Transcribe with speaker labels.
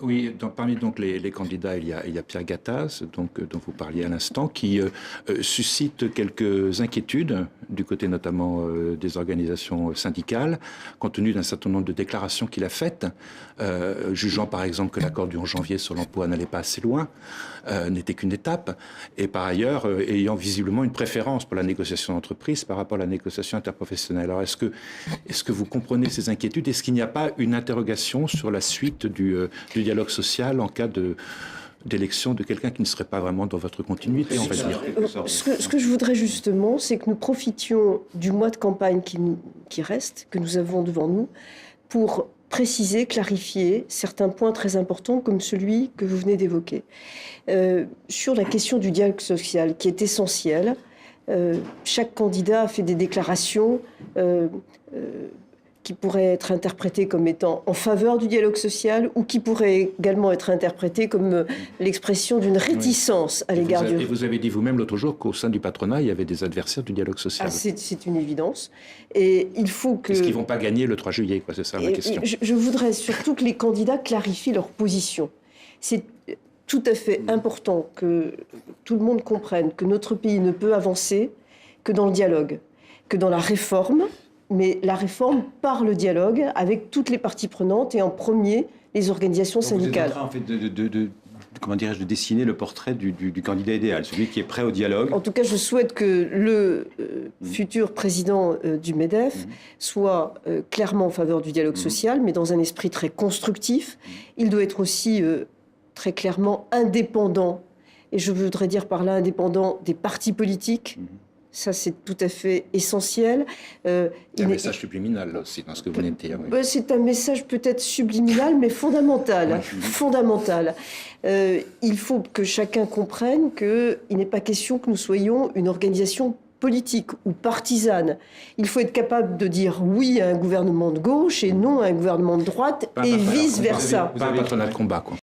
Speaker 1: Oui, parmi donc les candidats, il y a Pierre Gattaz, dont vous parliez à l'instant, qui suscite quelques inquiétudes du côté notamment des organisations syndicales, compte tenu d'un certain nombre de déclarations qu'il a faites, jugeant par exemple que l'accord du 11 janvier sur l'emploi n'allait pas assez loin, n'était qu'une étape, et par ailleurs ayant visiblement une préférence pour la négociation d'entreprise par rapport à la négociation interprofessionnelle. Alors est-ce que vous comprenez ces inquiétudes? Est-ce qu'il n'y a pas une interrogation sur la suite du dialogue social en cas d'élection de quelqu'un qui ne serait pas vraiment dans votre continuité, on va dire?
Speaker 2: Ce que je voudrais justement, c'est que nous profitions du mois de campagne qui reste, que nous avons devant nous, pour préciser, clarifier certains points très importants comme celui que vous venez d'évoquer. Sur la question du dialogue social, qui est essentiel, chaque candidat a fait des déclarations qui pourraient être interprétées comme étant en faveur du dialogue social ou qui pourraient également être interprétées comme l'expression d'une réticence à l'égard du...
Speaker 1: Et vous avez dit vous-même l'autre jour qu'au sein du patronat, il y avait des adversaires du dialogue social.
Speaker 2: Ah, c'est une évidence. Et il faut que...
Speaker 1: Est-ce qu'ils ne vont pas gagner le 3 juillet, quoi? C'est ça ma question.
Speaker 2: Je voudrais surtout que les candidats clarifient leur position. C'est tout à fait important que tout le monde comprenne que notre pays ne peut avancer que dans le dialogue, que dans la réforme, mais la réforme par le dialogue avec toutes les parties prenantes et en premier les organisations syndicales.
Speaker 3: Vous êtes en train, en fait, de dessiner le portrait du candidat idéal, celui qui est prêt au dialogue.
Speaker 2: En tout cas, je souhaite que le futur président du MEDEF soit clairement en faveur du dialogue social, mais dans un esprit très constructif. Il doit être aussi très clairement indépendant, et je voudrais dire par là indépendant des partis politiques. Ça, c'est tout à fait essentiel.
Speaker 1: C'est un message subliminal, là, aussi, dans ce que vous venez de dire. Oui.
Speaker 2: C'est un message peut-être subliminal, mais fondamental. Fondamental. Il faut que chacun comprenne qu'il n'est pas question que nous soyons une organisation politique ou partisane. Il faut être capable de dire oui à un gouvernement de gauche et non à un gouvernement de droite, et vice-versa.
Speaker 1: Pas un patronat de combat, quoi.